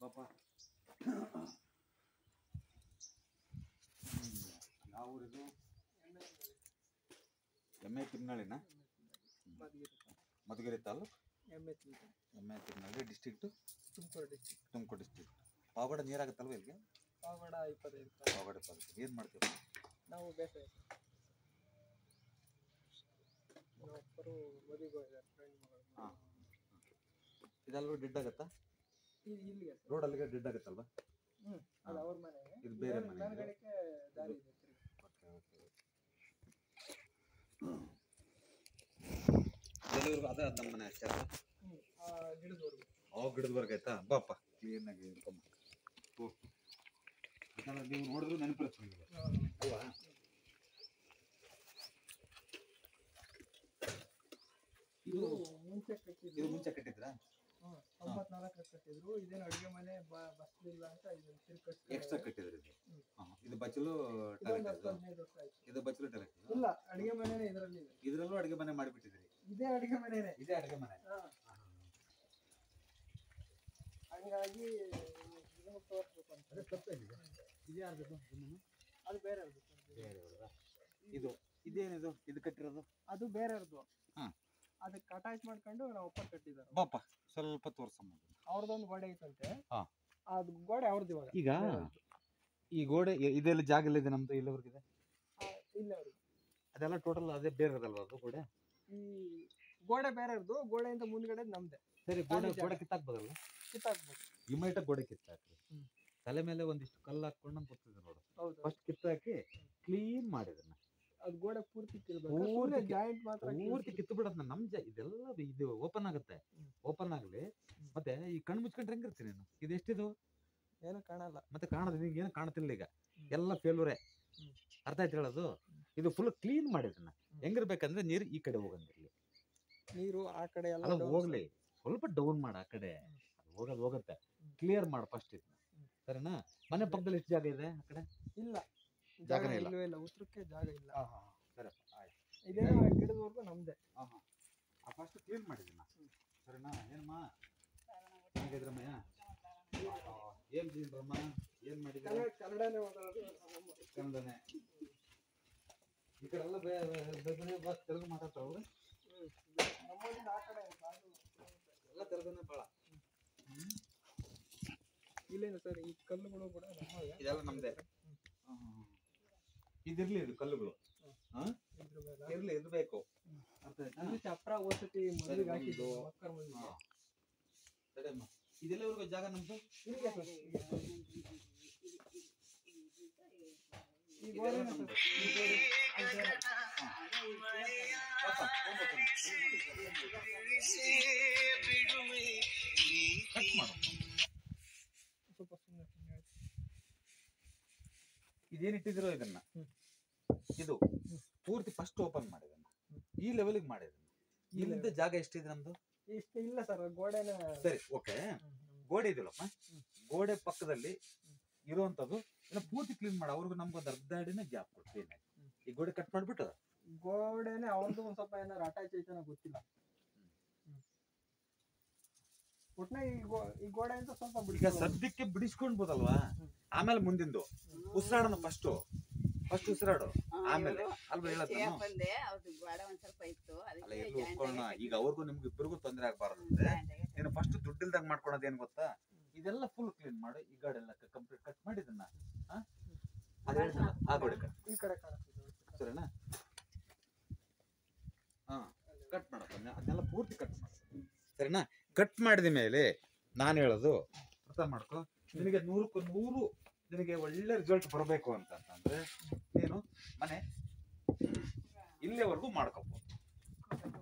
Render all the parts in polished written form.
ಪಾಪ ಯಾವ ಊರಿದು? ಎಮ್ಮೆ ತಿಮ್ನಳ್ಳಿನ? ಮಧುಗಿರಿ ತಾಲೂಕು ಎಮ್ಮೆ ತಿಮ್ನಳ್ಳಿ ಡಿಸ್ಟ್ರಿಕ್ಟು ತುಮಕೂರು ಡಿಸ್ಟ್ರಿಕ್ಟ್. ಪಾವಗಡ ನೀರಾಗುತ್ತಲ್ವ ಇಲ್ಲಿಗೆ? ಪಾವಗಡ 25. ಪಾವಗಡ 25. ಏನು ಮಾಡ್ತೀವಿ ನಾವು? ಬೇಸಾಯ. ಹಾಂ, ಇದೆಲ್ಲರೂ ಡೆಡ್ ಆಗುತ್ತಾ? ರೋಡ್ ಅಲ್ಲಿಗೆ ಡೆಡ್ ಆಗುತ್ತಲ್ವಾ? ಅದು ಅವ್ರ ಮನೆ. ಇದು ಬೇರೆ ಮನೆ. ದಾರಿ ಇದೆ. ಅದೇ ನಮ್ಮ ಮನೆ ಅಷ್ಟೇ. ಗಿಡದವರೆಗೆ ಆಯ್ತಾ? ಬಾಪ ಕ್ಲೀನಾಗಿ ಇಟ್ಕೊಂಬ. ನೀವು ನೋಡಿದ್ರು ನೆನಪಿರುತ್ತೆ ಅಲ್ವಾ? ಇದು ಮುಂಚೆ ಕಟ್ಟಿದ್ರಾ? 94 ಕಟ್ಟಿದ್ರು. ಇದೇನು ಅಡುಗೆ ಮನೆ ಬಸ್ಲಿಲ್ಲ ಅಂತ ಎಕ್ಸ್ಟ್ರಾ ಕಟ್ಟಿದ್ರಿ ಇದು? ಇದು ಬಚ್ಚಲು ಇದು ಬಚ್ಚಲು ಟಾಯ್ಲೆಟ್ ಇಲ್ಲ, ಅಡುಗೆ ಮನೆನೇ ಇದರಲ್ಲಿ. ಇದರಲ್ಲೂ ಅಡುಗೆ ಮನೆ ಮಾಡಿಬಿಟ್ಟಿದ್ರಿ? ಇದೇ ಅಡುಗೆ ಮನೆನೇ. ಇದೇ ಅಡುಗೆ ಮನೆ. ಹಂಗಾಗಿ ಇದನ್ನು ತೋರಿಸ್ಬೇಕು ಅಂತ. ಇದು ಯಾರ್ದು? ಅದು ಬೇರೆ. ಇದು ಇದೇನಿದು? ಇದು ಕಟ್ಟಿರೋದು ಅದು ಬೇರೆಯವ್ರದ್ದು. ಹಾಂ, ಅದಕ್ಕೆ ಅಟ್ಯಾಚ್ ಮಾಡ್ಕೊಂಡು ನಾವು ಒಪ್ಪ ಕಟ್ಟಿದ್ದಾರೆ. ಬಾಪ ಸ್ವಲ್ಪ ತೋರ್ಸಮ್ಮ. ಅವ್ರದ್ದೊಂದು ಗೋಡೆ ಐತಂತೆ. ಹಾಂ, ಅದು ಗೋಡೆ ಅವ್ರದ್ದು. ಇವಾಗ ಈಗ ಈ ಗೋಡೆ ಇದೆಲ್ಲ ಜಾಗ ಇಲ್ಲ ಇದೆ ನಮ್ದು ಇಲ್ಲವರೆಗಿದೆ? ಇಲ್ಲ, ಅವ್ರಿಗೆ ಅದೆಲ್ಲ ಟೋಟಲ್ ಅದೇ ಬೇರೆ ಇರೋದಲ್ವ ಅದು ಗೋಡೆ? ಈ ಗೋಡೆ ಬೇರೆಯವ್ರದ್ದು. ಗೋಡೆಯಿಂದ ಮುಂದ್ಗಡೆ ನಮ್ದೆ. ಸರಿ, ಗೋಡೆ ಕಿತ್ತಾಕ್ಬೋದಲ್ಲ? ಕಿತ್ತಾಕ್ಬೋದು. ಇಮೈಟ ಗೋಡೆ ಕಿತ್ತಾಕ್ರಿ. ತಲೆ ಮೇಲೆ ಒಂದಿಷ್ಟು ಕಲ್ಲು ಹಾಕೊಂಡು ಕೂತಿದ್ದೆ ನೋಡು. ಫಸ್ಟ್ ಕಿತ್ತಾಕಿ ಕ್ಲೀನ್ ಮಾಡಿದನ್ನ. ಅದು ಗೋಡೆ ಪೂರ್ತಿ ಕಿರ್ಬೇಕು. ಜಾಯಿಂಟ್ ಮಾತ್ರ ಪೂರ್ತಿ ಕಿತ್ತು ಬಿಡೋದನ್ನ. ನಮ್ ಇದೆಲ್ಲ ಇದು ಓಪನ್ ಆಗುತ್ತೆ. ಓಪನ್ ಆಗ್ಲಿ. ಮತ್ತೆ ಈ ಕಣ್ಣು ಮುಚ್ಕೊಂಡ್ರೆ ಹೆಂಗಿರ್ತೀನಿ ನೀನು? ಇದು ಎಷ್ಟಿದು? ಏನು ಕಾಣಲ್ಲ. ಮತ್ತೆ ಕಾಣೋದು ನಿಂಗೆ ಏನು ಕಾಣುತ್ತಿಲ್ಲ ಈಗ. ಎಲ್ಲ ಫೇಲ್ಯೂರೇ. ಅರ್ಥ ಆಯ್ತು ಹೇಳೋದು? ಇದು ಫುಲ್ ಕ್ಲೀನ್ ಮಾಡಿದನ್ನ. ಹೆಂಗಿರ್ಬೇಕಂದ್ರೆ ನೀರು ಈ ಕಡೆ ಹೋಗಂಗಿರ್ಲಿ, ನೀರು ಆ ಕಡೆ ಎಲ್ಲ ಹೋಗ್ಲಿ. ಸ್ವಲ್ಪ ಡೌನ್ ಮಾಡ, ಆ ಕಡೆ ಹೋಗುತ್ತೆ. ಕ್ಲಿಯರ್ ಮಾಡ ಫಸ್ಟ್ ಇದನ್ನ. ಸರಿನಾ? ಮನೆ ಪಕ್ಕದಲ್ಲಿ ಎಷ್ಟು ಜಾಗ ಇದೆ ಆ ಕಡೆ? ಇಲ್ಲ, ಜಾಗನೇ ಇಲ್ಲ. ಇಲ್ಲ, ಉತ್ತರಕ್ಕೆ ಜಾಗ ಇಲ್ಲ. ಸರಪ್ಪ, ಆಯ್ತು. ಇದೇ ಗಿಡದವರೆಗೂ ನಮ್ದೆ. ಫಸ್ಟ್ ಕ್ಲೀನ್ ಮಾಡಿದೀನ. ಸರಿನಾ? ಏನಮ್ಮ ಹೇಗಿದ್ರಮ್ಮಯ್ಯ? ಏನ್ ತಿಂದ್ರಮ್ಮ? ಏನ್ ಮಾಡಿದ್ರೆ? ಕನ್ನಡನೇ ಮಾತಾಡೋದು. ಕನ್ನಡನೇ. ಈ ಕಡೆ ಎಲ್ಲ ತೆಲುಗು ಮಾತಾಡ್ತಾವ್ರು. ನಮ್ಮೂರಿಂದ ಆ ಕಡೆ ಎಲ್ಲ ತೆಲುಗುನೇ ಭಾಳ. ಇಲ್ಲೇನು ಸರ್, ಈ ಕಲ್ಲುಗಳು ಕೂಡ ನಮ್ಮವೇ. ಇದೆಲ್ಲ ನಮ್ದೇ. ಇದಿರ್ಲಿ, ಇದು ಕಲ್ಲುಗಳು ಇರ್ಲಿ, ಇರ್ಬೇಕು. ಅರ್ಥ ಆಯ್ತಾ? ಚಪ್ರ ಓಸತಿ ಮದುವೆಗೆ ಹಾಕಿದ್ದು ಮಕ್ಕಳ ಮದುವೆ. ಸರಿಯಮ್ಮ, ಇದೆಲ್ಲವರೆಗೂ ಜಾಗ ನಮ್ದು? ಇದೇನಿಟ್ಟಿದಿರೋ ಇದನ್ನ, ಇದು ಪೂರ್ತಿ ಫಸ್ಟ್ ಓಪನ್ ಮಾಡಿದನ್ನ, ಈ ಲೆವೆಲ್ಗೆ ಮಾಡಿದನ್ನ. ಇಲ್ಲಿಂದ ಜಾಗ ಎಷ್ಟಿದೆ ನಮ್ದು? ಇಷ್ಟು ಇಲ್ಲ ಸರ್, ಗೋಡೆನ. ಸರಿ, ಓಕೆ. ಗೋಡೆ ಇದೆಯಲ್ಲಪ್ಪ, ಗೋಡೆ ಪಕ್ಕದಲ್ಲಿ ಇರುವಂತದ್ದು ಪೂರ್ತಿ ಕ್ಲೀನ್ ಮಾಡ. ಅವ್ರಿಗೂ ನಮ್ಗೊಂದು ಅರ್ಧ ಅಡಿನ ಗ್ಯಾಪ್ ಕೊಡು ಕ್ಲೀನ್ ಆಗಿ. ಈ ಗೋಡೆ ಕಟ್ ಮಾಡ್ಬಿಟ್ಟು ಗೋಡೆನೆ ಅವ್ರದ್ದು ಒಂದ್ ಸ್ವಲ್ಪ ಏನಾರು ಅಟ್ಯಾಚ್ ಐತೆ ಗೊತ್ತಿಲ್ಲ. ಒಟ್ನ ಈ ಗೋಡೆ ಅಂತ ಸ್ವಲ್ಪ ಈಗ ಸದ್ಯಕ್ಕೆ ಬಿಡಿಸ್ಕೊಂಡ್ಬೋದಲ್ವಾ? ಆಮೇಲೆ ಮುಂದಿಂದು ಉಸಿರಾಡೋಣ. ಫಸ್ಟ್ ಉಸಿರಾಡು, ಆಮೇಲೆ ಅಲ್ವಾ ಹೇಳೋದು? ಅಲ್ಲ, ಎಲ್ಲೂ ಉಟ್ಕೊಳ್ಳೋಣ. ಈಗ ಅವ್ರಿಗೂ ನಿಮ್ಗೆ ಇಬ್ಬರಿಗೂ ತೊಂದರೆ ಆಗ್ಬಾರ್ದು ಅಂದ್ರೆ ನೀನು ಫಸ್ಟ್ ದುಡ್ಡಿಲ್ದಾಗ ಮಾಡ್ಕೊಳೋದು ಏನ್ ಗೊತ್ತಾ? ಇದೆಲ್ಲ ಫುಲ್ ಕ್ಲೀನ್ ಮಾಡು. ಈ ಗಾಡಿ ಎಲ್ಲ ಕಂಪ್ಲೀಟ್ ಕಟ್ ಮಾಡಿದನ್ನ ಆ ಗೋಡೆ ಕಟ್ ಈ ಕಡೆ ಕಾಣಿಸ್ತಿದೆ. ಸರಿನಾ? ಕಟ್ ಮಾಡಪ್ಪ, ಅದನ್ನೆಲ್ಲ ಪೂರ್ತಿ ಕಟ್ ಮಾಡು. ಸರಿನಾ? ಕಟ್ ಮಾಡಿದ ಮೇಲೆ ನಾನು ಹೇಳೋದು ಅರ್ಥ ಮಾಡ್ಕೊ. ನಿನಗೆ 100ಕ್ಕೆ 100 ನಿನಗೆ ಒಳ್ಳೆ ರಿಸಲ್ಟ್ ಬರಬೇಕು ಅಂತಂದ್ರೆ ನೀನು ಮನೆ ಇಲ್ಲೇವರೆಗೂ ಮಾಡ್ಕೋಬಹುದು.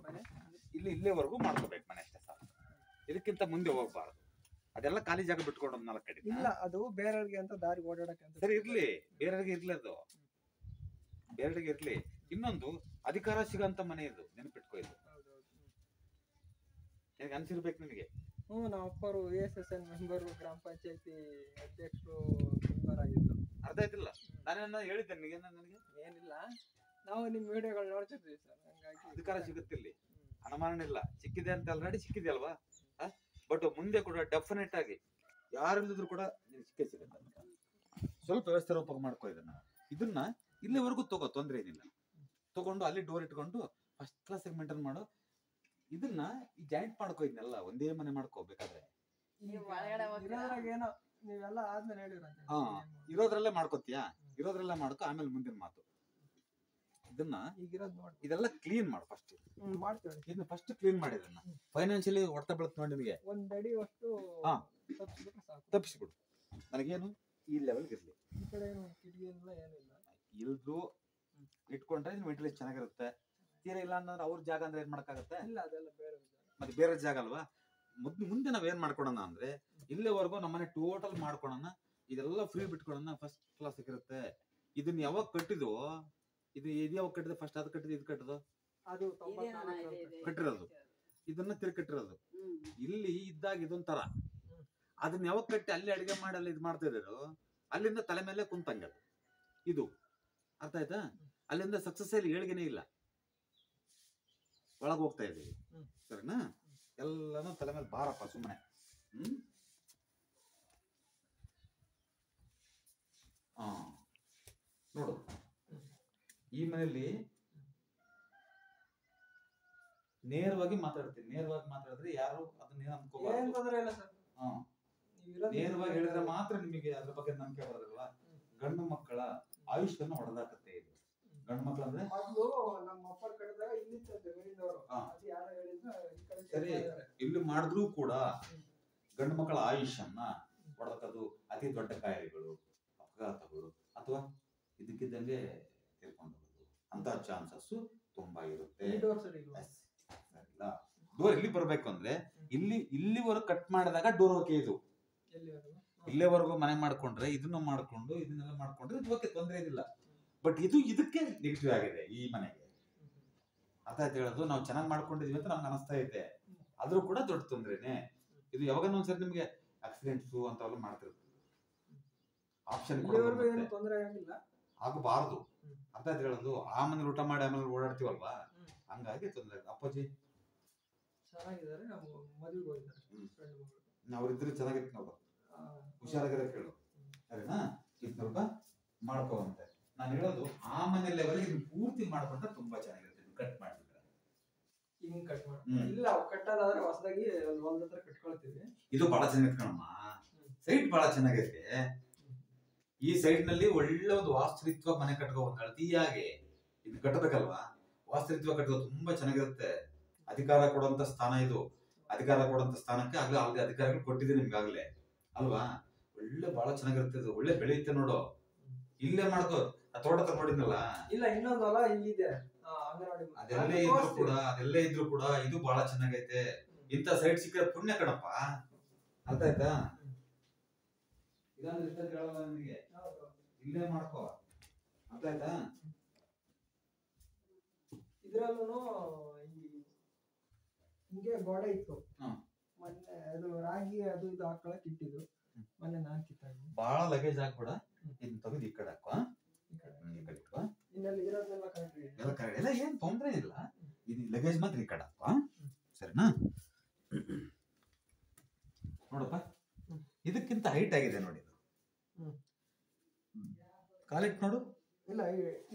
ಇಲ್ಲೇವರೆಗೂ ಮಾಡ್ಕೋಬೇಕು ಮನೆ ಅಷ್ಟೇ ಸಾಕು. ಇದಕ್ಕಿಂತ ಮುಂದೆ ಹೋಗ್ಬಾರ್ದು. ಅದೆಲ್ಲ ಖಾಲಿ ಜಾಗ ಬಿಟ್ಕೊಂಡು 4 ಅಡಿ. ಇಲ್ಲ, ಅದು ಬೇರೆಯವ್ರಿಗೆ ಅಂತ ದಾರಿ ಓಡಾಡಕ್ಕೆ ಅಂತ. ಸರಿ, ಇರ್ಲಿ, ಬೇರೆಯವ್ರಿಗೆ ಇರ್ಲಿ, ಅದು ಬೇರೆಯವ್ರಿಗೆ ಇರ್ಲಿ. ಇನ್ನೊಂದು ಅಧಿಕಾರ ಸಿಗೋಂತ ಮನೆ ಇದು, ನೆನಪಿಟ್ಕೋ. ಇದು ನಿನಗೆ ಅನ್ಸಿರ್ಬೇಕು ನಿನಗೆ. ನಮ್ಮ ಅಪ್ಪರು ASSN ಮೆಂಬರು, ಗ್ರಾಮ ಪಂಚಾಯತಿ ಅಧ್ಯಕ್ಷರು ಮೆಂಬರ್ ಆಗಿದ್ರು. ಅರ್ಥ ಆಯ್ತಿಲ್ಲ? ನಾನೇನ ಹೇಳಿದ್ದೆ ನನಗೆ? ಏನಿಲ್ಲ, ನಾವು ನಿಮ್ಮ ವಿಡಿಯೋಗಳು ನೋಡ್ತಿದ್ವಿ ಸರ್. ಹಂಗಾಗಿ ಅಧಿಕಾರ ಸಿಗುತ್ತಿಲ್ಲ, ಅನುಮಾನ ಇಲ್ಲ. ಸಿಕ್ಕಿದೆ ಅಂತ ಆಲ್ರೆಡಿ ಸಿಕ್ಕಿದೆ ಅಲ್ವಾ? ಬಟ್ ಮುಂದೆ ಕೂಡ ಡೆಫಿನೆಟ್ ಆಗಿ ಯಾರಿಲ್ಲದ್ರು ಕೂಡ ನಿನಗೆ ಸಿಕ್ಕೇ ಸಿಗುತ್ತೆ. ಸ್ವಲ್ಪ ವ್ಯವಸ್ಥೆ ರೂಪಕ್ಕೆ ಮಾಡ್ಕೋ ಇದನ್ನ ಇಲ್ಲಿವರೆಗೂ ತಗೋ, ತೊಂದ್ರೆ ಏನಿಲ್ಲ. ತಗೊಂಡು ಅಲ್ಲಿ ಡೋರ್ ಇಟ್ಕೊಂಡು ಫಸ್ಟ್ ಕ್ಲಾಸ್ ಮೇಂಟೈನ್ ಮಾಡು. ಇದನ್ನ ಈ ಜಾಯಿಂಟ್ ಮಾಡ್ಕೋ, ಇದನ್ನೆಲ್ಲ ಒಂದೇ ಮನೆ ಮಾಡ್ಕೋ ಬೇಕಾದ್ರೆ. ಏನೋ ನೀವೆಲ್ಲ ಆದ್ಮೇಲೆ ಹೇಳಿರಂತೆ. ಹಾ, ಇರೋದ್ರಲ್ಲೇ ಮಾಡ್ಕೋತೀಯಾ, ಇರೋದ್ರಲ್ಲೇ ಮಾಡ್ಕೋ, ಆಮೇಲೆ ಮುಂದಿನ ಮಾತು. ಇದನ್ನ ಈಗಿರೋದು ನೋಡಿ, ಇದೆಲ್ಲ ಕ್ಲೀನ್ ಮಾಡು ಫಸ್ಟ್. ಮಾಡ್ತೇವೆ. ಇದನ್ನ ಫಸ್ಟ್ ಕ್ಲೀನ್ ಮಾಡಿ ಇದನ್ನ ಫೈನಾನ್ಷಿಯಲಿ ಹೊಡ್ತಾ ಬೀಳುತ್ತೆ ನೋಡಿ ನಿಮಗೆ. ಒಂದ್ ಅಡಿ ಅಷ್ಟು ಹಾ, ತಪ್ಪಿಸ್ಬಿಟ್ರೆ ಸಾಕು. ತಪ್ಪಿಸ್ಬಿಡು. ನನಗೇನು ಈ ಲೆವೆಲ್ಗೆ ಇರ್ಲಿ. ಈ ಕಡೆ ಏನು ಕಿಟಕಿ ಇಲ್ಲ, ಏನಿಲ್ಲ. ಇಲ್ದು ಇಟ್ಕೊಂಡ್ರೆ ವೆಂಟಿಲೇಷನ್ ಚೆನ್ನಾಗಿರುತ್ತೆ. ತೀರಾ ಇಲ್ಲ ಅಂದ್ರೆ ಅವ್ರ ಜಾಗ ಅಂದ್ರೆ ಏನ್ ಮಾಡಕ್ಕಾಗತ್ತೆ? ಇಲ್ಲ, ಅದೆಲ್ಲ ಬೇರೆ ಮತ್ತೆ ಬೇರೆ ಜಾಗ ಅಲ್ವಾ. ಮುಂದೆ ನಾವ್ ಏನ್ ಮಾಡ್ಕೊಳೋಣ ಅಂದ್ರೆ, ಇಲ್ಲಿವರೆಗೂ ನಮ್ಮನೆ ಟೋಟಲ್ ಮಾಡ್ಕೊಳೋಣ, ಇದೆಲ್ಲ ಫ್ರೀ ಬಿಟ್ಕೊಳೋಣ, ಫಸ್ಟ್ ಕ್ಲಾಸ್ ಇರುತ್ತೆ. ಇದನ್ನ ಯಾವಾಗ ಕಟ್ಟಿದ್ವು, ಇದು ಯಾವಾಗ ಕಟ್ಟಿದೆ? ಫಸ್ಟ್ ಅದು ಕಟ್ಟಿದ್, ಇದು ಕಟ್ಟಿದ್ದು, ಅದು ಕಟ್ಟಿರೋದು, ಇದನ್ನ ತಿರುಗಿ ಕಟ್ಟಿರೋದು. ಇಲ್ಲಿ ಇದ್ದಾಗ ಇದೊಂಥರ, ಅದನ್ನ ಯಾವಾಗ ಕಟ್ಟಿ ಅಲ್ಲಿ ಅಡಿಗೆ ಮಾಡಿ ಅಲ್ಲಿ ಇದು ಮಾಡ್ತಾ ಇದ್ರು, ಅಲ್ಲಿಂದ ತಲೆ ಮೇಲೆ ಕುಂತಂಗದು. ಇದು ಅರ್ಥ ಆಯ್ತಾ? ಅಲ್ಲಿಂದ ಸಕ್ಸಸ್ ಅಲ್ಲಿ ಏಳ್ಗೆನೆ ಇಲ್ಲ, ಒಳಗೆ ಹೋಗ್ತಾ ಇದೀವಿ. ಸರಿನಾ? ಎಲ್ಲಾನು ತಲೆ ಮೇಲೆ ಬಾರಪ್ಪ ಸುಮ್ಮನೆ. ನೋಡು, ಈ ಮನೆಯಲ್ಲಿ ನೇರವಾಗಿ ಮಾತಾಡ್ತೀನಿ. ನೇರವಾಗಿ ಮಾತಾಡಿದ್ರೆ ಯಾರು ಅದನ್ನೇನು ಅನ್ಕೋಬಾರ್ದು. ನೇರವಾಗಿ ಹೇಳಿದ್ರೆ ಮಾತ್ರ ನಿಮಗೆ ಅದ್ರ ಬಗ್ಗೆ ನಂಬಿಕೆ ಬರೋದಲ್ವಾ. ಗಂಡು ಮಕ್ಕಳ ಆಯುಷ್ಯವನ್ನು ಹೊಡೆದಾಕತ್ತೆ ಇದು. ಗಂಡು ಮಕ್ಕಳು ಅಂದ್ರೆ ಸರಿ, ಇಲ್ಲಿ ಮಾಡಿದ್ರು ಕೂಡ ಗಂಡು ಮಕ್ಕಳ ಆಯುಷ್ಯನ್ನ ಹೊಡೆದಕ್ಕದು ಅತಿ ದೊಡ್ಡ ಕಾಯಿಲೆಗಳು, ಅಪಘಾತಗಳು, ಅಥವಾ ಇದಕ್ಕಿದ್ದಂಗೆ ತಿಳ್ಕೊಂಡು ಅಂತ ಚಾನ್ಸಸ್ ತುಂಬಾ ಇರುತ್ತೆ. ಡೋರ್ ಇಲ್ಲಿ ಬರ್ಬೇಕು ಅಂದ್ರೆ ಇಲ್ಲಿವರೆಗೂ ಕಟ್ ಮಾಡಿದಾಗ ಡೋರ್ ಓಕೆ. ಇದು ಇಲ್ಲಿವರೆಗೂ ಮನೆ ಮಾಡ್ಕೊಂಡ್ರೆ ಇದನ್ನ ಮಾಡ್ಕೊಂಡು ಇದನ್ನೆಲ್ಲ ಮಾಡ್ಕೊಂಡ್ರೆ ಇದು ಓಕೆ, ತೊಂದರೆ ಇದಿಲ್ಲ. ಬಟ್ ಇದು ಇದಕ್ಕೆ ನೆಗೆಟಿವ್ ಆಗಿದೆ ಈ ಮನೆಗೆ. ಅರ್ಥ ಆಯ್ತು ಹೇಳೋದು? ನಾವು ಚೆನ್ನಾಗಿ ಮಾಡ್ಕೊಂಡಿದೀವಿ ಅಂತ ನಮ್ಗೆ ಅನಿಸ್ತಾ ಇದೆ, ಆದ್ರೂ ಕೂಡ ದೊಡ್ಡ ತೊಂದ್ರೆನೆ ಇದು. ಯಾವಾಗ ಒಂದ್ಸರಿ ನಿಮ್ಗೆ ಆಕ್ಸಿಡೆಂಟ್ಸ್ ಅಂತೆಲ್ಲ ಮಾಡ್ತಿರ್ತೀವಿ, ಆಪ್ಷನ್ ಆಗಬಾರ್ದು. ಅರ್ಥ ಆಯ್ತು ಹೇಳೋದು? ಆ ಮನೇಲಿ ಊಟ ಮಾಡಿ ಆಮೇಲೆ ಓಡಾಡ್ತೀವಲ್ವಾ, ಹಂಗಾಗಿ ತೊಂದರೆ. ಅಪ್ಪಾಜಿ ಚೆನ್ನಾಗಿದ್ದಾರೆ, ಮದುವೆಗೆ ಹೋಗಿದ್ದಾರೆ, ಅವ್ರಿದ್ರೆ ಚೆನ್ನಾಗಿತ್ತು. ನಾವು ಹುಷಾರಾಗಿರೋ ಕೇಳು, ಸರಿನಾ? ಸ್ವಲ್ಪ ಮಾಡ್ಕೋವಂತೆ. ನಾನು ಹೇಳೋದು ಆ ಮನೆ ಲೆವೆಲ್ಗೆ ಪೂರ್ತಿ ಮಾಡ್ಕೊಂಡ್ರೆ ತುಂಬಾ ಚೆನ್ನಾಗಿರುತ್ತೆ. ಕಟ್ ಮಾಡಿಬಿಟ್ರೆ ಹಿಂಗ್ ಕಟ್ ಮಾಡಿ ಇಲ್ಲ, ಕಟ್ಟೋದಾದ್ರೆ ಹೊಸದಾಗಿ ಹೊಲದ ಹತ್ರ ಕಟ್ಕೊಳ್ತೀವಿ. ಇದು ಬಹಳ ಚೆನ್ನಾಗಿತ್ತು ಕಣಮ್ಮ, ಸೈಟ್ ಬಹಳ ಚೆನ್ನಾಗೈತೆ. ಈ ಸೈಟ್ ನಲ್ಲಿ ಒಳ್ಳೆ ಒಂದು ವಾಸ್ತುತ್ವ ಮನೆ ಕಟ್ಕೋ, ಒಂದು ಅಳತಿಯಾಗಿ ಇದು ಕಟ್ಟಬೇಕಲ್ವಾ. ವಾಸ್ತುತ್ವ ಕಟ್ಟುವ ತುಂಬಾ ಚೆನ್ನಾಗಿರುತ್ತೆ. ಅಧಿಕಾರ ಕೊಡುವಂತ ಸ್ಥಾನ ಇದು. ಅಧಿಕಾರ ಕೊಡುವಂತ ಸ್ಥಾನಕ್ಕೆ ಆಗ್ಲೇ ಅಧಿಕಾರಗಳು ಕೊಟ್ಟಿದೆ ನಿಮ್ಗಾಗ್ಲೇ ಅಲ್ವಾ. ಒಳ್ಳೆ ಬಹಳ ಚೆನ್ನಾಗಿರುತ್ತೆ, ಇದು ಒಳ್ಳೆ ಬೆಳೆಯುತ್ತೆ ನೋಡು. ಇಲ್ಲೇ ಮಾಡ್ಕೋ. ಆ ತೋಟ ಹತ್ರ ನೋಡಿದ್ನಲ್ಲ, ಇಲ್ಲ ಇನ್ನೊಂದು ಹೊಲ ಇಲ್ಲಿದೆ, ಅದೆಲ್ಲೇ ಇದ್ರು ಕೂಡ ಇದು ಬಹಳ ಚೆನ್ನಾಗೈತೆ. ಇಂತ ಸೈಟ್ ಸಿಕ್ಕ ಪುಣ್ಯ ಕಣಪ್ಪ. ಅರ್ಥ ಆಯ್ತಾ? ಇಲ್ಲಾಂದ್ರೆ ಇಷ್ಟ ಹೇಳಲ್ಲ ನಿನಗೆ, ಇಲ್ಲೇ ಮಾಡ್ಕೋ. ಅರ್ಥ ಆಯ್ತಾ? ಇದ್ರಲ್ಲೂ ಹಿಂಗೆ ಗೋಡೆ ಇತ್ತು ಮೊನ್ನೆ, ಅದು ರಾಗಿ ಅದು ಇದು ಹಾಕೊಳಕ್ ಇಟ್ಟಿದ್ರು, ಮೊನ್ನೆ ನಾನ್ ಕಿತ್ತಾಗಿ. ಬಹಳ ಲಗೇಜ್ ಹಾಕ್ಬೇಡ, ಇದನ್ನ ತೆಗೆದು ಈ ಕಡೆ ಹಾಕೋ, ಈ ಕಡೆ ಇಟ್ಕೋ. ಎಲ್ಲ ಏನ್ ತೊಂದ್ರೆ ಇಲ್ಲ. ಇದು ಲಗೇಜ್ ಮಾತ್ರ ಈ ಕಡೆ ಹಾಕೋ, ಸರಿನಾ? ನೋಡಪ್ಪ, ಇದಕ್ಕಿಂತ ಹೈಟ್ ಆಗಿದೆ ನೋಡಿ. ಕಾಲಿಟ್ ನೋಡು. ಇಲ್ಲ,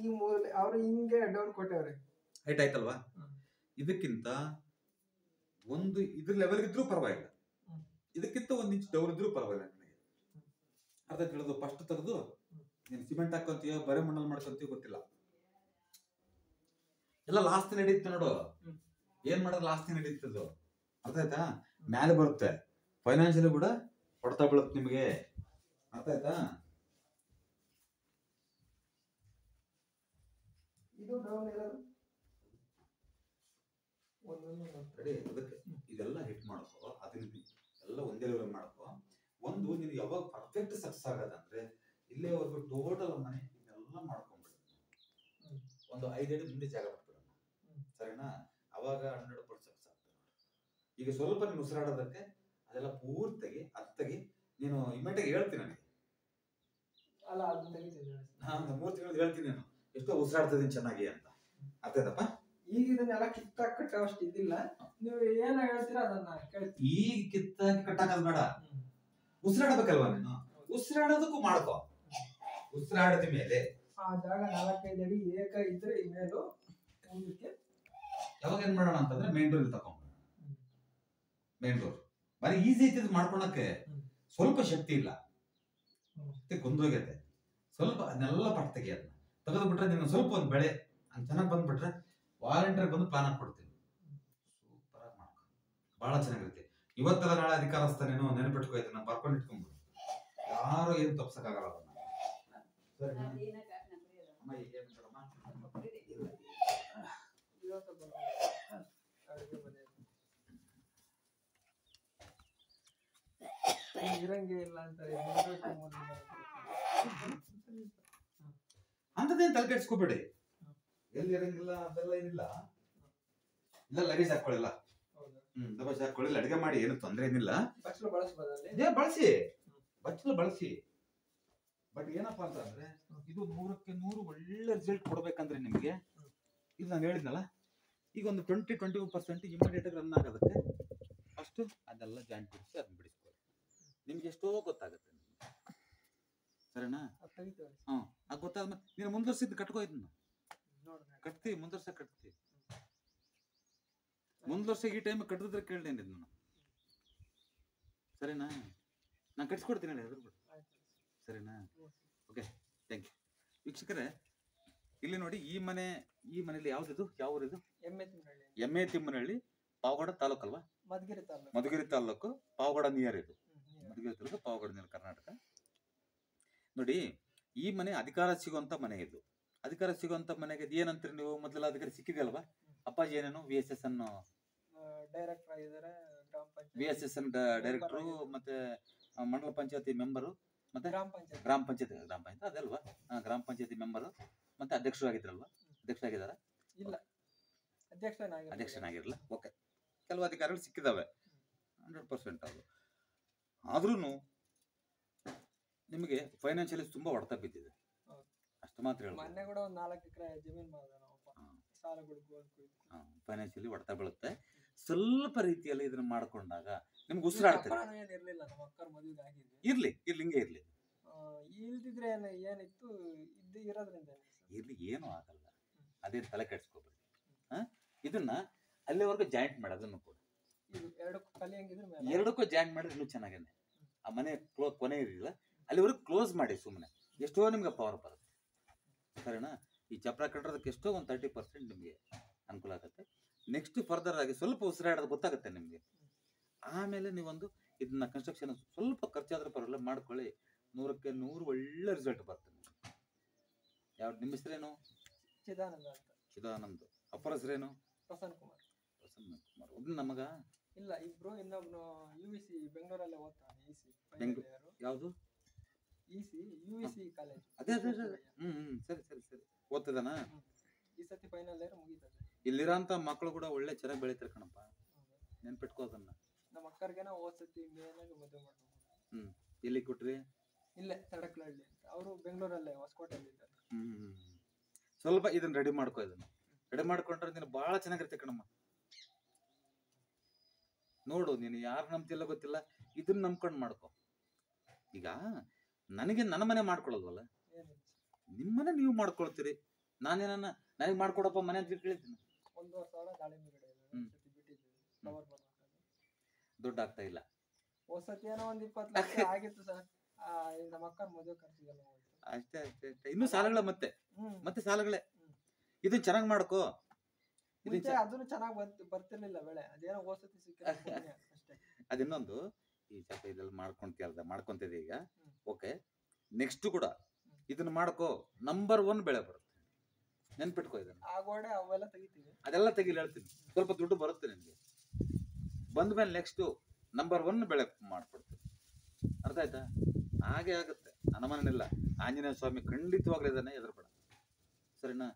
ಈ ಮೂಲೆ ಅವ್ರು ಹಿಂಗೆ ಡೌನ್ ಕೊಟ್ಟವ್ರೆ, ಹೈಟ್ ಆಯ್ತಲ್ವಾ? ಇದಕ್ಕಿಂತ ಒಂದು ಇದ್ರ ಲೆವೆಲ್ ಇದ್ರೂ ಪರವಾಗಿಲ್ಲ, ಇದಕ್ಕಿಂತ ಒಂದ್ ಇಂಚ್ ಡೌನ್ ಇದ್ರೂ ಪರವಾಗಿಲ್ಲ ನನಗೆ. ಅರ್ಥ ತಿಳಿದು ಫಸ್ಟ್ ತೆಗೆದು ನೀನು ಸಿಮೆಂಟ್ ಹಾಕೊಂತೀಯೋ ಬರೀ ಮಣ್ಣಲ್ಲಿ ಮಾಡ್ಕೊಂತೀಯೋ ಗೊತ್ತಿಲ್ಲ. ಎಲ್ಲ ಲಾಸ್ಟ್ ನಡೀತು ನೋಡು. ಏನ್ ಮಾಡೋದು ಲಾಸ್ಟ್ ನಡೀತದ್ದು. ಅರ್ಥ ಆಯ್ತಾ? ಮ್ಯಾಲೆ ಬರುತ್ತೆ, ಫೈನಾನ್ಷಿಯಲಿ ಕೂಡ ಹೊಡ್ತಾ ಬೀಳುತ್ತೆ ನಿಮ್ಗೆ. ಅರ್ಥ ಆಯ್ತಾ? ಇದು ಡೌನ್ ಇರೋದು ಅದಕ್ಕೆ ಇದೆಲ್ಲ ಹಿಟ್ ಮಾಡ್ಕೋ. ಅದನ್ನ ಎಲ್ಲ ಒಂದೇ ಲೆವೆಲ್ ಮಾಡ್ಕೋ. ಒಂದು ನೀನು ಯಾವಾಗ ಪರ್ಫೆಕ್ಟ್ ಸಕ್ಸಸ್ ಆಗೋದಂದ್ರೆ ಇಲ್ಲೇವರೆಗೂ ಟೋಟಲ್ ಮನೆ ಇದೆಲ್ಲ ಮಾಡ್ಕೊಂಡ್ಬಿಡುತ್ತೆ. ಒಂದು 5 ಅಡಿ ಮುಂದೆ ಜಾಗ ಬಿಟ್ಬಿಡೋಣ, ಸರಿನಾ? ಅವಾಗ 100% ಸಕ್ಸಸ್ ಆಗ್ತದೆ. ಈಗ ಸ್ವಲ್ಪ ನೀನು ಉಸಿರಾಡೋದಕ್ಕೆ ಅದೆಲ್ಲ ಪೂರ್ತಿಯಾಗಿ ಅತ್ತಾಗಿ ನೀನು ಇಮ್ಮಿಡಿಯೇಟ್ ಹೇಳ್ತೀನಿ ನನಗೆ. ಅಲ್ಲ, ಅದನ್ನ ತೆಗಿತೀನಿ. 3 ತಿಂಗಳು ಹೇಳ್ತೀನಿ ನಾನು ಎಷ್ಟೋ ಉಸಿರಾಡ್ತಿದ್ದೀನಿ ಚೆನ್ನಾಗಿ ಅಂತ. ಅರ್ಥ ಆಯ್ತಪ್ಪ? ಈಗ ಇದನ್ನೆಲ್ಲ ಕಿತ್ತಾಕ್ ಕಟ್ಟೋಷ್ಟು ಇದ್ದಿಲ್ಲ. ನೀವು ಏನ ಹೇಳ್ತೀರಾ ಅದನ್ನ ಕೇಳ್ತೀನಿ. ಈಗ ಕಿತ್ತಾಕಿ ಕಟ್ಟಾಕದ್ ಬೇಡ. ಉಸಿರಾಡಬೇಕಲ್ವಾ ನೀನು? ಉಸಿರಾಡೋದಕ್ಕೂ ಮಾಡ್ಕೋ. ಉಸಿರಾಡದ ಮೇಲೆ ಆ ಜಾಗ 4-5 ಅಡಿ ಏಕ ಇದ್ರೆ ಇಮೇಲು ಮುಂದಕ್ಕೆ ಯಾವಾಗ ಏನ್ ಮಾಡೋಣ ಅಂತಂದ್ರೆ ಮೇನ್ ಡೋರ್ ತಗೊಂಡು ಮೇನ್ ಡೋರ್ ಬರೀ ಈಸಿ ಐತಿ ಮಾಡ್ಕೊಳಕ್ಕೆ. ಸ್ವಲ್ಪ ಶಕ್ತಿ ಇಲ್ಲ, ಕುಂದೋಗೈತೆ ಸ್ವಲ್ಪ. ಅದನ್ನೆಲ್ಲ ಪಟ್ಟು ತೆಗಿಯೋದನ್ನ ತೆಗೆದು ಬಿಟ್ರೆ ನೀನು ಸ್ವಲ್ಪ ಒಂದು ಬೆಳೆ ಹಂಗೆ ಚೆನ್ನಾಗಿ ಬಂದ್ಬಿಟ್ರೆ ವಾಲಂಟಿಯರ್ ಬಂದು ಪ್ಲಾನ್ ಹಾಕೊಡ್ತೀನಿ. ಸೂಪರ್ ಆಗಿ ಮಾಡ್ಕೊ, ಬಹಳ ಚೆನ್ನಾಗಿರುತ್ತೆ. ಇವತ್ತೆಲ್ಲ ನಾಳೆ ಅಧಿಕಾರಸ್ಥನೇನೋ ನೆನಪಿಟ್ಕೋಯ್ತು, ನಾನು ಬರ್ಕೊಂಡು ಇಟ್ಕೊಂಡ್ಬಿಡು. ಯಾರು ಏನು ತಪ್ಸಕ್ಕಾಗಲ್ಲ ಅದನ್ನ. ಸರಿ ಅಮ್ಮ, ಈಗ ಏನ್ ಬಿಡಮ್ಮ? ಇರಂಗೆ ಇಲ್ಲ ಅಂತಾರೆ. ಅಂತದೇನ್ ತಲೆ ಕೆಡ್ಸ್ಕೊಬೇಡಿ. ಎಲ್ಲಿ ಇರಂಗಿಲ್ಲ ಅದೆಲ್ಲ ಏನಿಲ್ಲ. ಇಲ್ಲ ಲಗೇಜ್ ಹಾಕೊಳ್ಳಿಲ್ಲ, ಲಗೇಜ್ ಹಾಕೊಳ್ಳಿಲ್ಲ. ಅಡಿಗೆ ಮಾಡಿ ಏನು ತೊಂದ್ರೆ ಏನಿಲ್ಲ. ಬಳಸಿ ಬಚ್ಚಲು ಬಳಸಿ. ಬಟ್ ಏನಪ್ಪಾ ಅಂತಂದ್ರೆ ಇದು 100ಕ್ಕೆ 100 ಒಳ್ಳೆ ರಿಸಲ್ಟ್ ಕೊಡ್ಬೇಕಂದ್ರೆ ನಿಮ್ಗೆ ಇದು ನಾನು ಹೇಳಿದ್ನಲ್ಲ, ಈಗ ಒಂದು 20-25% ಇಮಿಡಿಯೇಟ್ ಆಗಿ ರನ್ ಆಗೋದಕ್ಕೆ ಅಷ್ಟು ಅದೆಲ್ಲ ಜಾಯಿಂಟ್ ಬಿಡಿಸಿ ಅದನ್ನ ಬಿಡಿಸ್ಕೊಳ್ಳಿ. ನಿಮ್ಗೆ ಎಷ್ಟೋ ಗೊತ್ತಾಗುತ್ತೆ. ಸರಿನಾ? ಹ್ಮ್, ಅದು ಗೊತ್ತಾದ್ಮೇಲೆ ನೀನು ಮುಂದುವರ್ಸಿದ್ದು ಕಟ್ಕೋ. ಇದನ್ನ ಕಟ್ತೀವಿ, ಕಟ್ತೀವಿ. ಮುಂದುವರ್ಸಿ ಈ ಟೈಮ್ ಕಟ್ಟಿದ್ರೆ ಕೇಳಿ ನಾನು. ಸರಿನಾ? ನಾನು ಕಟ್ಸ್ಕೊಡ್ತೀನಿ ಹೇಳಿ, ಹೆದರ್ಬಿಡು. ಸರಿನಾ? Okay, thank you. ವೀಕ್ಷಕರೇ, ಇಲ್ಲಿ ನೋಡಿ, ಈ ಮನೆಯಲ್ಲಿ ಯಾವ್ದಿದು? ಯಾವ ಊರಿದು? ಎಮ್ಮೆ ತಿಮ್ಮನಹಳ್ಳಿ, ಪಾವಗಡ ತಾಲೂಕು ಅಲ್ವಾ? ಮಧುಗಿರಿ ತಾಲೂಕು, ಪಾವಗಡ ನಿಯರ್. ಇದು ಮಧುಗಿರಿ ತಾಲೂಕು, ಪಾವಗಡ ನಿಯರ್, ಕರ್ನಾಟಕ. ನೋಡಿ, ಈ ಮನೆ ಅಧಿಕಾರ ಸಿಗುವಂತ ಮನೆ. ಇದು ಅಧಿಕಾರ ಸಿಗುವಂತ ಮನೆಗೆ ಏನಂತೀರಿ ನೀವು? ಮೊದಲ ಅಧಿಕಾರ ಸಿಕ್ಕಿದೆಯಲ್ವಾ? ಅಪ್ಪಾಜಿ ಏನೇನು VSSN ಡೈರೆಕ್ಟರು, ಮತ್ತೆ ಮಂಡಲ ಪಂಚಾಯತಿ ಮೆಂಬರು, ಮತ್ತೆ ಗ್ರಾಮ ಪಂಚಾಯತಿ ಅದಲ್ವಾ? ಗ್ರಾಮ ಪಂಚಾಯತಿ ಮೆಂಬರು, ಮತ್ತೆ ಅಧ್ಯಕ್ಷರು ಆಗಿದ್ರಲ್ವಾ? ಅಧ್ಯಕ್ಷರಾಗಿದ್ದಾರ? ಇಲ್ಲ, ಅಧ್ಯಕ್ಷನಾಗಿರಲ್ಲ. ಓಕೆ, ಕೆಲವು ಅಧಿಕಾರಿಗಳು ಸಿಕ್ಕಿದಾವೆ 100% ಅದು. ಆದ್ರೂ ನಿಮಗೆ ಫೈನಾನ್ಷಿಯಲಿ ತುಂಬಾ ಹೊಡೆತ ಬಿದ್ದಿದೆ, ಅಷ್ಟು ಮಾತ್ರ ಹೇಳಿ. ಮೊನ್ನೆ ಕೂಡ ಒಂದು 4 ಎಕರೆ ಜಮೀನು ಮಾಡಿದ ಫೈನಾನ್ಷಿಯಲಿ ಹೊಡೆತ ಬೀಳುತ್ತೆ. ಸ್ವಲ್ಪ ರೀತಿಯಲ್ಲಿ ಇದನ್ನ ಮಾಡ್ಕೊಂಡಾಗ ನಿಮ್ಗೆ ಉಸಿರಾಡ್ತಾರೆ. ಇರ್ಲಿ ಹಿಂಗೆ ಇರ್ಲಿ. ಇಲ್ದಿದ್ರೆ ಏನಿತ್ತು ಇರೋದ್ರಿಂದ ಇರ್ಲಿ, ಏನು ಆಗಲ್ಲ. ಅದೇ ತಲೆ ಕೆಡ್ಸ್ಕೊಬೇಡಿ. ಇದನ್ನ ಅಲ್ಲಿವರೆಗೂ ಜಾಯಿಂಟ್ ಮಾಡೋದನ್ನು ಕೂಡ ಎರಡಕ್ಕೂ ಜಾಯಿಂಟ್ ಮಾಡಿದ್ರೆ ಇನ್ನೂ ಚೆನ್ನಾಗೇನೆ. ಆ ಮನೆ ಕೊನೆ ಇರಲಿಲ್ಲ, ಅಲ್ಲಿವರೆಗೂ ಕ್ಲೋಸ್ ಮಾಡಿ ಸುಮ್ಮನೆ. ಎಷ್ಟೋ ನಿಮ್ಗೆ ಪವರ್ ಬರುತ್ತೆ. ಸರಿನಾ? ಈ ಚಪ್ರ ಕಟ್ಟೋದಕ್ಕೆ ಎಷ್ಟೋ ಒಂದು 30% ನಿಮಗೆ ಅನುಕೂಲ ಆಗುತ್ತೆ. ನೆಕ್ಸ್ಟ್ ಫರ್ದರ್ ಆಗಿ ಸ್ವಲ್ಪ ಉಸಿರಾಡೋದು ಗೊತ್ತಾಗುತ್ತೆ ನಿಮಗೆ. ಆಮೇಲೆ ನೀವೊಂದು ಇದನ್ನ ಕನ್ಸ್ಟ್ರಕ್ಷನ್ ಸ್ವಲ್ಪ ಖರ್ಚಾದ್ರೆ ಪರವಾಗಿಲ್ಲ ಮಾಡ್ಕೊಳ್ಳಿ. 100ಕ್ಕೆ 100 ಒಳ್ಳೆ ರಿಸಲ್ಟ್ ಬರ್ತದೆ. ಯಾವ್ದು? ನಿಮ್ಮ ಹೆಸರೇನು? ಚಿದಾನಂದ್. ಅಪ್ಪರ ಹೆಸರೇನು? ಪ್ರಸನ್ನ ಕುಮಾರ್. ಒಬ್ಬನು ನಮಗ ಇಲ್ಲ, ಇಬ್ರು. ಇನ್ನೊಬ್ನು UVC ಬೆಂಗಳೂರಲ್ಲೇ ಓದ್ತಾನೆ. ಯಾವುದು? UVC college. ಅದೇ ಸರಿ ಓದ್ತದಾನ? ಈ ಸತಿ ಫೈನಲ್ ಇಯರ್ ಮುಗೀತದೆ. ಇಲ್ಲಿರೋಂಥ ಮಕ್ಕಳು ಕೂಡ ಒಳ್ಳೆ ಚೆನ್ನಾಗಿ ಬೆಳೀತಾರೆ ಕಣಪ್ಪ, ನೆನ್ಪಿಟ್ಕೋ ಅದನ್ನ. ನಮ್ಮ ಅಕ್ಕರ್ಗೆನ ಓದ್ಸತಿ ಮೇನಾಗಿ ಮದುವೆ ಮಾಡ್ಕೊಂಡು. ಎಲ್ಲಿ ಕೊಟ್ರಿ? ಇಲ್ಲೇ ತಡಕಲಹಳ್ಳಿ. ಅವರು ಬೆಂಗಳೂರಲ್ಲೇ ಹೊಸಕೋಟೆಯಲ್ಲಿ ಇದ್ದಾರೆ. ಸ್ವಲ್ಪ ಇದನ್ನ ರೆಡಿ ಮಾಡ್ಕೋ. ಇದನ್ನ ರೆಡಿ ಮಾಡ್ಕೊಂಡ್ರೆ ನೀನು ಬಹಳ ಚೆನ್ನಾಗಿರುತ್ತೆ ಕಣಮ್ಮ. ನೋಡು, ನೀನು ಯಾರು ನಂಬ್ತಿಲ್ಲ ಗೊತ್ತಿಲ್ಲ, ಇದನ್ನ ನಂಬ್ಕೊಂಡು ಮಾಡ್ಕೊ. ಈಗ ನನ್ನ ಮನೆ ಮಾಡ್ಕೊಳಲ್ವಲ್ಲ, ನಿಮ್ಮನೆ ನೀವು ಮಾಡ್ಕೊಳ್ತೀರಿ. ನನಗೆ ಮಾಡ್ಕೊಡಪ್ಪ ಮನೆ ಅಂತ ಕೇಳಿದ್ದೀನಿ. ದುಡ್ಡು ಆಗ್ತಾ ಇಲ್ಲ. $20 ಲಕ್ಷ ಆಗಿತ್ತು ಸರ್. ನಮ್ಮ ಅಕ್ಕ ಮದುವೆ ಖರ್ಚಿಗೆಲ್ಲ ಅಷ್ಟೇ. ಇನ್ನು ಸಾಲಗಳ ಮತ್ತೆ ಸಾಲಗಳೇ. ಇದನ್ನ ಚೆನ್ನಾಗಿ ಮಾಡ್ಕೋ. ಅದನ್ನು ಚೆನ್ನಾಗಿ ಬರ್ತಿರ್ಲಿಲ್ಲ ಬೆಳೆ. ಅದೇನೋ ಓಸತಿ ಸಿಕ್ಕಿದೆ. ಅದಿನ್ನೊಂದು ಈ ಸ್ವಲ್ಪ ಇದೆಲ್ಲ ಮಾಡ್ಕೊಂತಿದೆ ಈಗ. ಓಕೆ, ನೆಕ್ಸ್ಟ್ ಕೂಡ ಇದನ್ನ ಮಾಡ್ಕೋ. ನಂಬರ್ 1 ಬೆಳೆ ಬರುತ್ತೆ, ನೆನ್ಪಿಟ್ಕೋ. ಇದನ್ನ ಅವೆಲ್ಲ ತೆಗಿತೀವಿ, ಅದೆಲ್ಲ ತೆಗಿಲಿ ಹೇಳ್ತೀನಿ. ಸ್ವಲ್ಪ ದುಡ್ಡು ಬರುತ್ತೆ ನಿನ್ಗೆ. ಬಂದ್ಮೇಲೆ ನೆಕ್ಸ್ಟ್ ನಂಬರ್ 1 ಬೆಳೆ ಮಾಡ್ಕೊಡ್ತೀನಿ. ಅರ್ಥ ಆಯ್ತಾ? ಹಾಗೆ ಆಗುತ್ತೆ, ಅನುಮಾನನಿಲ್ಲ. ಆಂಜನೇಯ ಸ್ವಾಮಿ ಖಂಡಿತವಾಗ್ಲೂ ಇದನ್ನ ಹೆದರ್ಬೇಡ. ಸರಿನಾ?